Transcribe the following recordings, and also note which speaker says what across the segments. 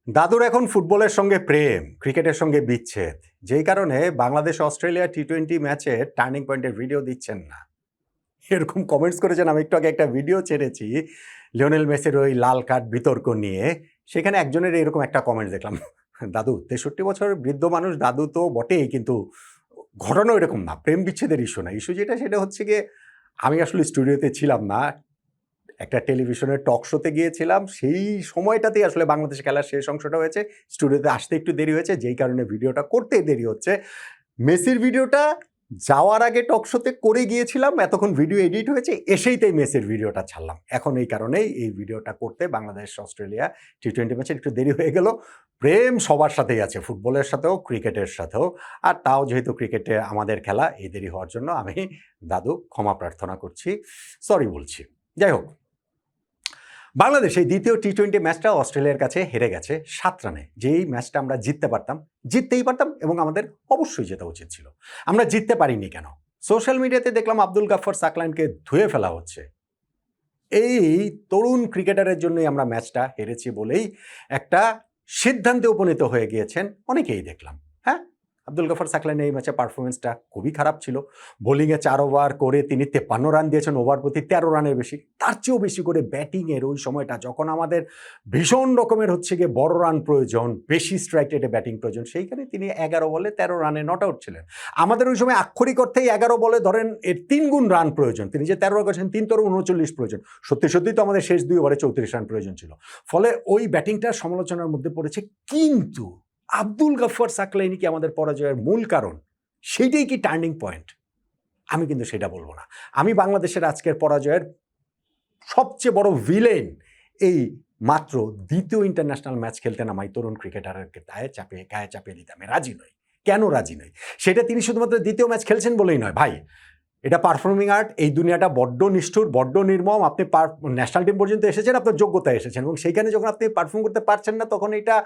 Speaker 1: দাদুর এখন ফুটবলের সঙ্গে প্রেম, ক্রিকেটের সঙ্গে বিচ্ছেদ। যেই কারণে বাংলাদেশ অস্ট্রেলিয়া টি-20 ম্যাচে টার্নিং পয়েন্টের ভিডিও দিচ্ছেন না। এরকম কমেন্টস করেছেন। আমি একটু আগে একটা ভিডিও ছেড়েছি লিওনেল মেসির ওই লাল কার্ড বিতর্ক নিয়ে। সেখানে একজনের এরকম একটা কমেন্ট দেখলাম, দাদু 63 বছরের বৃদ্ধ মানুষ, দাদু তো বটেই, কিন্তু ঘটনা এরকম না, প্রেম বিচ্ছেদের ইস্যু না। ইস্যু যেটা সেটা হচ্ছে গিয়ে, আমি আসলে স্টুডিওতে ছিলাম না, একটা টেলিভিশনের টক শোতে গিয়েছিলাম। সেই সময়টাতেই আসলে বাংলাদেশে খেলার শেষ অংশটা হয়েছে। স্টুডিওতে আসতে একটু দেরি হয়েছে, যেই কারণে ভিডিওটা করতে দেরি হচ্ছে। মেসির ভিডিওটা যাওয়ার আগে টক শোতে করে গিয়েছিলাম, এতক্ষণ ভিডিও এডিট হয়েছে, এসেই তাই মেসির ভিডিওটা ছাড়লাম। এখন এই কারণেই এই ভিডিওটা করতে বাংলাদেশ অস্ট্রেলিয়া টি-20 ম্যাচে একটু দেরি হয়ে গেল। প্রেম সবার সাথেই আছে, ফুটবলের সাথেও ক্রিকেটের সাথেও। আর তাও যেহেতু ক্রিকেটে আমাদের খেলা, এই দেরি হওয়ার জন্য আমি দাদু ক্ষমা প্রার্থনা করছি, সরি বলছি। যাই হোক, বাংলাদেশ এই দ্বিতীয় টি-20 ম্যাচটা অস্ট্রেলিয়ার কাছে হেরে গেছে 7 রানে। যেই ম্যাচটা আমরা জিততেই পারতাম এবং আমাদের অবশ্যই জেতা উচিত ছিল। আমরা জিততে পারিনি কেন? সোশ্যাল মিডিয়াতে দেখলাম আব্দুল গাফফার সাকলাইনকে ধুয়ে ফেলা হচ্ছে। এই তরুণ ক্রিকেটারের জন্যই আমরা ম্যাচটা হেরেছি বলেই একটা সিদ্ধান্তে উপনীত হয়ে গিয়েছেন অনেকেই দেখলাম। হ্যাঁ, আব্দুল গাফফার সাকলাইনের এই ম্যাচে পারফরমেন্সটা খুবই খারাপ ছিল। বোলিংয়ে 4 ওভার করে তিনি 53 রান দিয়েছেন, ওভার প্রতি 13 রানের বেশি। তার চেয়েও বেশি করে ব্যাটিংয়ের ওই সময়টা যখন আমাদের ভীষণ রকমের হচ্ছে গিয়ে বড় রান প্রয়োজন, বেশি স্ট্রাইক রেটে ব্যাটিং প্রয়োজন, সেইখানে তিনি 11 বলে 13 রানে নট আউট ছিলেন। আমাদের ওই সময় আক্ষরিক অর্থেই 11 বলে ধরেন এর 3 গুণ রান প্রয়োজন, তিনি যে 13 করেছেন 3 তরু 39 প্রয়োজন। সত্যি সত্যিই তো আমাদের শেষ 2 ওভারে 34 রান প্রয়োজন ছিল। ফলে ওই ব্যাটিংটা সমালোচনার মধ্যে পড়েছে। কিন্তু আব্দুল গাফফার সাকলাইনি কি আমাদের পরাজয়ের মূল কারণ? সেইটাই কি টার্নিং পয়েন্ট? আমি কিন্তু সেটা বলবো না। আমি বাংলাদেশের আজকের পরাজয়ের সবচেয়ে বড় ভিলেন এই মাত্র দ্বিতীয় ইন্টারন্যাশনাল ম্যাচ খেলতে নামাই তরুণ ক্রিকেটারকে গায়ে চাপিয়ে দিতে আমি রাজি নই। কেন রাজি নই? সেটা তিনি শুধুমাত্র দ্বিতীয় ম্যাচ খেলছেন বলেই নয় ভাই। এটা পারফর্মিং আর্ট। এই দুনিয়াটা বড্ড নিষ্ঠুর, বড্ড নির্মম। আপনি ন্যাশনাল টিম পর্যন্ত এসেছেন, আপনার যোগ্যতায় এসেছেন, এবং সেইখানে যখন আপনি পারফর্ম করতে পারছেন না, তখন এটা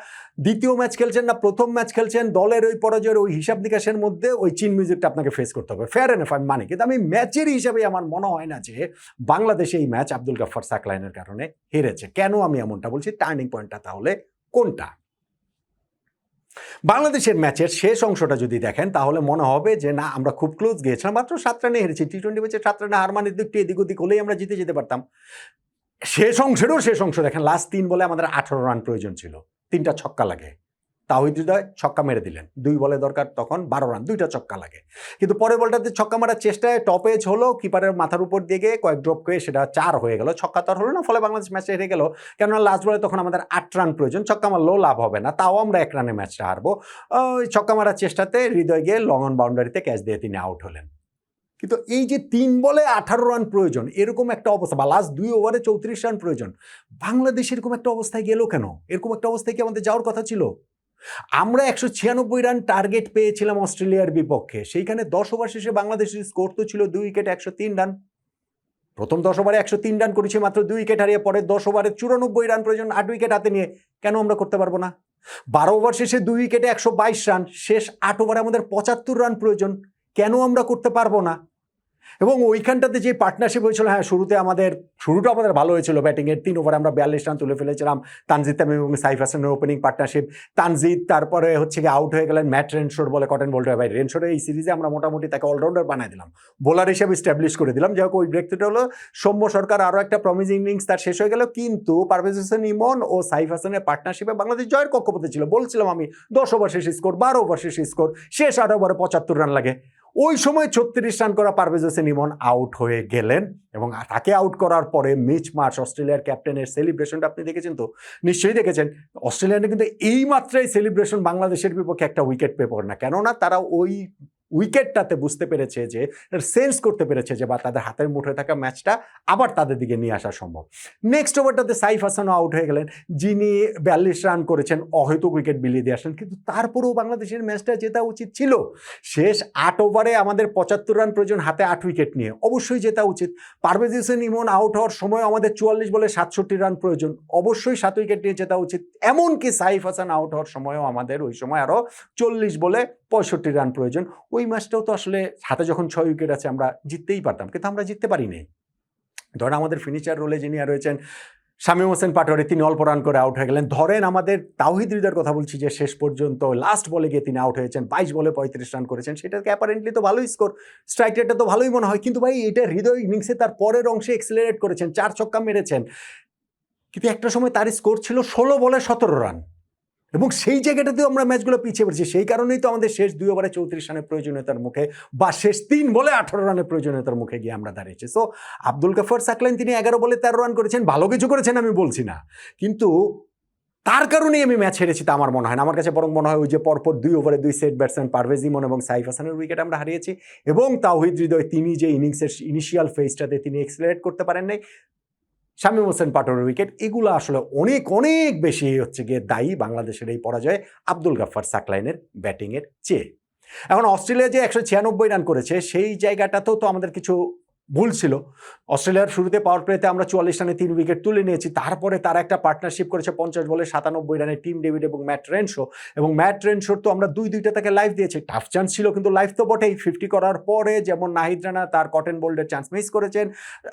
Speaker 1: দ্বিতীয় ম্যাচ খেলছেন না প্রথম ম্যাচ খেলছেন, দলের ওই পরাজয়ের ওই হিসাব নিকাশের মধ্যে ওই চিন মিউজিকটা আপনাকে ফেস করতে হবে। ফেয়ার এনাফ, আমি মানি। কিন্তু আমি ম্যাচের হিসাবে আমার মনে হয় না যে বাংলাদেশে এই ম্যাচ আব্দুল গাফফার সাকলাইনের কারণে হেরেছে। কেন আমি এমনটা বলছি? টার্নিং পয়েন্টটা তাহলে কোনটা? বাংলাদেশের ম্যাচের শেষ অংশটা যদি দেখেন, তাহলে মনে হবে যে না, আমরা খুব ক্লোজ গিয়েছিলাম, মাত্র 7 রানে হেরেছি। টি-20 ম্যাচে 7 রানে হার মানে একটু এদিক ওদিক হলেই আমরা জিতে যেতে পারতাম। শেষ অংশ দেখেন, লাস্ট 3 বলে আমাদের 18 রান প্রয়োজন ছিল, 3টা ছক্কা লাগে। তাওহিদ হৃদয় ছক্কা মেরে দিলেন। 2 বলে দরকার তখন 12 রান, 2টা ছক্কা লাগে। কিন্তু পরের বলটাতে ছক্কা মারার চেষ্টায় টপ এজ হলো, কিপারের মাথার উপর দিয়ে গিয়ে কয়েক ড্রপ করে সেটা 4 হয়ে গেল। ছক্কা তো আর হলো না, ফলে বাংলাদেশ ম্যাচে হেরে গেল। কেননা লাস্ট বলে তখন আমাদের 8 রান প্রয়োজন, ছক্কা মারলেও লাভ হবে না, তাও আমরা 1 রানে ম্যাচটা হারবো। ওই ছক্কা মারার চেষ্টাতে হৃদয় গিয়ে লং অন বাউন্ডারিতে ক্যাচ দিয়ে তিনি আউট হলেন। কিন্তু এই যে 3 বলে 18 রান প্রয়োজন, এরকম একটা অবস্থা, বা লাস্ট 2 ওভারে 34 রান প্রয়োজন, বাংলাদেশ এরকম একটা অবস্থায় গেল কেন? এরকম একটা অবস্থায় কি আমাদের যাওয়ার কথা ছিল? আমরা 196 রান টার্গেট পেয়েছিলাম অস্ট্রেলিয়ার বিপক্ষে। সেইখানে 10 ওভার শেষে বাংলাদেশের স্কোর তো ছিল 2 উইকেটে 103 রান। প্রথম 10 ওভারে 103 রান করেছি, মাত্র 2 উইকেট হারিয়ে। পরের 10 ওভারে 94 রান প্রয়োজন, 8 উইকেট হাতে নিয়ে। কেন আমরা করতে পারবো না? 12 ওভার শেষে 2 উইকেটে 122 রান, শেষ 8 ওভারে আমাদের 75 রান প্রয়োজন। কেন আমরা করতে পারবো না? এবং ওইখানটাতে যে পার্টনারশিপ হয়েছিল, হ্যাঁ, শুরুটা আমাদের ভালো হয়েছিল। ব্যাটিংয়ের 3 ওভারে আমরা 42 রান তুলে ফেলেছিলাম। তানজিদ তামিম এবং সাইফ হাসানের ওপেনিং পার্টনারশিপ। তানজিদ তারপরে হচ্ছে গিয়ে আউট হয়ে গেলেন, ম্যাট রেনশোর বলে কটন বলটা। ভাই, রেনশোরের এই সিরিজে আমরা মোটামুটি তাকে অলরাউন্ডার বানাই দিলাম, বোলার হিসেবে স্ট্যাবলিশ করে দিলাম। যাই হোক, ওই ব্রেক থ্রুটা হলো। সৌম্য সরকার আরও একটা প্রমিজিং ইনিংস তার শেষ হয়ে গেল, কিন্তু পারভেজ হোসেন ইমন ও সাইফ হাসানের পার্টনারশিপে বাংলাদেশ জয়ের কক্ষপথে ছিল। বলছিলাম আমি 10 ওভার শেষে স্কোর, 12 ওভার শেষে স্কোর, শেষ 8 ওভারে 75 রান লাগে। ওই সময় 36 রান করা পারভেজ হোসেন ইমন আউট হয়ে গেলেন, এবং তাকে আউট করার পরে মিচ মার্শ, অস্ট্রেলিয়ার ক্যাপ্টেনের সেলিব্রেশনটা আপনি দেখেছেন তো? নিশ্চয়ই দেখেছেন। অস্ট্রেলিয়ানে কিন্তু এই মাত্রায় সেলিব্রেশন বাংলাদেশের বিপক্ষে একটা উইকেট পেয়ে পড়ে না। কেননা তারা ওই উইকেটটাতে বুঝতে পেরেছে যে, সেন্স করতে পেরেছে যে, বা তাদের হাতের মুঠোয় থাকা ম্যাচটা আবার তাদের দিকে নিয়ে আসা সম্ভব। নেক্সট ওভারটাতে সাইফ হাসানও আউট হয়ে গেলেন, যিনি 42 রান করেছেন, অহেতুক উইকেট বিলিয়ে দিয়ে আসলেন। কিন্তু তারপরেও বাংলাদেশের ম্যাচটা জেতা উচিত ছিল। শেষ 8 ওভারে আমাদের 75 রান প্রয়োজন, হাতে 8 উইকেট নিয়ে, অবশ্যই জেতা উচিত। পারভেজ হোসেন ইমন আউট হওয়ার সময় আমাদের 44 বলে 67 রান প্রয়োজন, অবশ্যই 7 উইকেট নিয়ে জেতা উচিত। এমনকি সাইফ হাসান আউট হওয়ার সময়ও আমাদের ওই সময় আরও 40 বলে 65 রান প্রয়োজন। ওই ম্যাচটাও তো আসলে হাতে যখন 6 উইকেট আছে আমরা জিততেই পারতাম, কিন্তু আমরা জিততে পারিনি। ধরেন আমাদের ফিনিশার রোলে যিনি রয়েছেন শামীম হোসেন পাটোয়ারি তিনি অল্প রান করে আউট হয়ে গেলেন। ধরেন আমাদের তাওহিদ হৃদয়ের কথা বলছি যে শেষ পর্যন্ত লাস্ট বলে গিয়ে তিনি আউট হয়েছেন, 22 বলে 35 রান করেছেন, সেটাকে অ্যাপারেন্টলি তো ভালোই স্কোর, স্ট্রাইক রেটটা তো ভালোই মনে হয়, কিন্তু ভাই এটা হৃদয় ইনিংসে তার পরের অংশে এক্সেলারেট করেছেন, 4 ছক্কা মেরেছেন, কিন্তু একটা সময় তার স্কোর ছিল 16 বলে 17 রান, এবং সেই জায়গাটাতেও আমরা ম্যাচগুলো পিছিয়ে পড়েছি। সেই কারণেই তো আমাদের শেষ 2 ওভারে 34 রানের প্রয়োজনীয়তার মুখে বা শেষ 3 বলে 18 রানের প্রয়োজনীয়তার মুখে গিয়ে আমরা দাঁড়িয়েছি। সো আব্দুল গাফফার সাকলাইন তিনি 11 বলে 13 রান করেছেন, ভালো কিছু করেছেন আমি বলছি না, কিন্তু তার কারণেই আমি ম্যাচ হেরেছি তা আমার মনে হয় না। আমার কাছে বরং মনে হয় ওই যে পরপর 2 ওভারে 2 সেট ব্যাটসম্যান পারভেজ ইমন এবং সাইফ হাসানের উইকেট আমরা হারিয়েছি, এবং তাওহিদ হৃদয় তিনি যে ইনিংসের ইনিশিয়াল ফেজটাতে তিনি এক্সেলারেট করতে পারেন নাই, শামীম হোসেন পাটোয়ারির উইকেট, এগুলো আসলে অনেক অনেক বেশি হচ্ছে গিয়ে দায়ী বাংলাদেশের এই পরাজয়ে আব্দুল গাফফার সাকলাইনের ব্যাটিংয়ের চেয়ে। এখন অস্ট্রেলিয়া যে 196 রান করেছে সেই জায়গাটাতেও তো আমাদের কিছু ভুল ছিল। অস্ট্রেলিয়ার শুরুতে পাওয়ার প্লেতে আমরা 44 রানে 3 উইকেট তুলে নিয়েছি, তারপরে তারা একটা পার্টনারশিপ করেছে 50 বলে 97 রানে টিম ডেভিড এবং ম্যাট রেনশো, এবং ম্যাট রেনশোর তো আমরা দুইটা তাকে লাইভ দিয়েছি, টাফ চান্স ছিল কিন্তু লাইভ তো বটেই। 50 করার পরে যেমন নাহিদ রানা তার কটন বোল্ডের চান্স মিস করেছেন,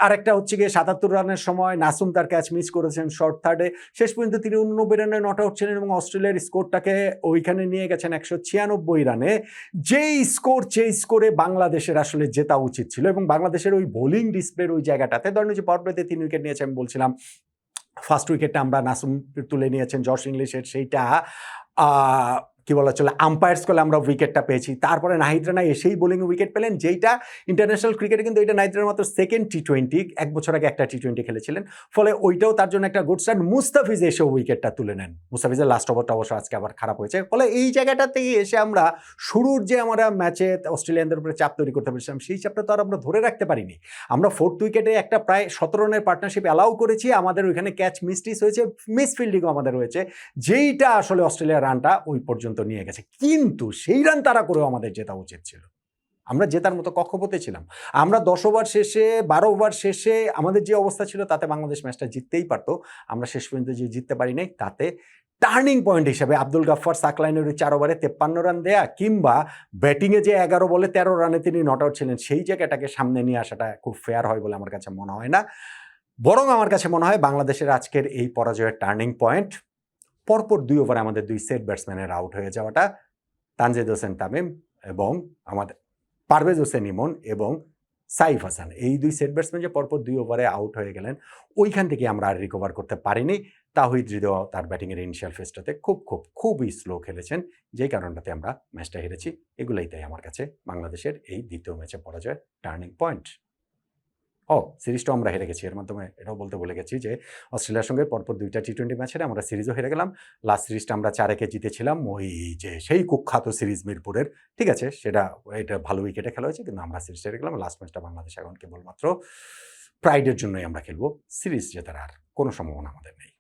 Speaker 1: আরেকটা হচ্ছে গিয়ে 77 রানের সময় নাসুম তার ক্যাচ মিস করেছেন শর্ট থার্ডে, শেষ পর্যন্ত তিনি 89 রানে নট আউট ছিলেন এবং অস্ট্রেলিয়ার স্কোরটাকে ওইখানে নিয়ে গেছেন 196 রানে, যেই স্কোর চেজ করে বাংলাদেশের আসলে জেতা উচিত ছিল। এবং বাংলাদেশের ওই বোলিং ডিসপ্লের ওই জায়গাটাতে ধরেন যে পাওয়ার প্লেতে 3 উইকেট নিয়েছে, আমি বলছিলাম ফার্স্ট উইকেটটা আমরা নাসুম তুলে নিয়েছেন জশ ইংলিশের, সেইটা কি বলা চলে আম্পায়ার্স কলে আমরা উইকেটটা পেয়েছি, তারপরে নাহিদ রানা এসেই বোলিংয়ে উইকেট পেলেন, যেইটা ইন্টারন্যাশনাল ক্রিকেটে কিন্তু এটা নাহিদ রানা মাত্র সেকেন্ড টি20, 1 বছর আগে একটা টি20 খেলেছিলেন, ফলে ওইটাও তার জন্য একটা গুড স্টার্ট। মুস্তাফিজ এসেও উইকেটটা তুলে নেন, মুস্তাফিজের লাস্ট ওভারটা অবশ্য আজকে আবার খারাপ হয়েছে, ফলে এই জায়গাটা থেকে এসে আমরা শুরুর যে আমরা ম্যাচে অস্ট্রেলিয়ানদের উপরে চাপ তৈরি করতে পেরেছিলাম সেই চাপটা তো আর আমরা ধরে রাখতে পারিনি। আমরা 4th উইকেটে একটা প্রায় 17 রানের পার্টনারশিপ অ্যালাউ করেছি, আমাদের ওইখানে ক্যাচ মিসটিস হয়েছে, মিস ফিল্ডিংও আমাদের হয়েছে, যেইটা আসলে অস্ট্রেলিয়ার রানটা ওই পর্যন্ত নিয়ে গেছে, কিন্তু সেই রান তারা করেও আমাদের জেতা উচিত ছিল, আমরা জেতার মতো কক্ষপথে ছিলাম। আমরা 10 ওভার শেষে 12 ওভার শেষে আমাদের যে অবস্থা ছিল তাতে বাংলাদেশ ম্যাচটা জিততেই পারতো, আমরা শেষ পর্যন্ত যে জিততে পারি নাই, তাতে টার্নিং পয়েন্ট হিসেবে আব্দুল গাফফার সাকলাইনের ওই 4 ওভারে 53 রান দেয়া, কিংবা ব্যাটিংয়ে যে 11 বলে 13 রানে তিনি নট আউট ছিলেন, সেই জায়গাটাকে সামনে নিয়ে আসাটা খুব ফেয়ার হয় বলে আমার কাছে মনে হয় না। বরং আমার কাছে মনে হয় বাংলাদেশের আজকের এই পরাজয়ের টার্নিং পয়েন্ট পরপর 2 ওভারে আমাদের 2 সেট ব্যাটসম্যানের আউট হয়ে যাওয়াটা, তানজিদ হোসেন তামিম এবং আমাদের পারভেজ হোসেন ইমন এবং সাইফ হাসান, এই 2 সেট ব্যাটসম্যান যে পরপর 2 ওভারে আউট হয়ে গেলেন, ওইখান থেকে আমরা আর রিকভার করতে পারিনি। তাওহিদ হৃদয় তার ব্যাটিংয়ের ইনিশিয়াল ফেজটাতে খুবই স্লো খেলেছেন, যেই কারণটাতে আমরা ম্যাচটা হেরেছি। এগুলোই তাই আমার কাছে বাংলাদেশের এই দ্বিতীয় ম্যাচে পরাজয়ের টার্নিং পয়েন্ট। সিরিজটাও আমরা হেরে গেছি, এর মাধ্যমে এটাও বলতে ভুলে গেছি যে অস্ট্রেলিয়ার সঙ্গে পরপর 2টা টি20 ম্যাচ হেরে আমরা সিরিজও হেরে গেলাম। লাস্ট সিরিজটা আমরা 4-1 জিতেছিলাম, ওই যে সেই কুখ্যাত সিরিজ মিরপুরের, ঠিক আছে, এটা ভালো উইকেটে খেলা হয়েছে, কিন্তু আমরা সিরিজটা হেরে গেলাম। লাস্ট ম্যাচটা বাংলাদেশ এখন কেবলমাত্র প্রাইডের জন্যই আমরা খেলবো, সিরিজ জেতার আর কোনো সম্ভাবনা আমাদের নেই।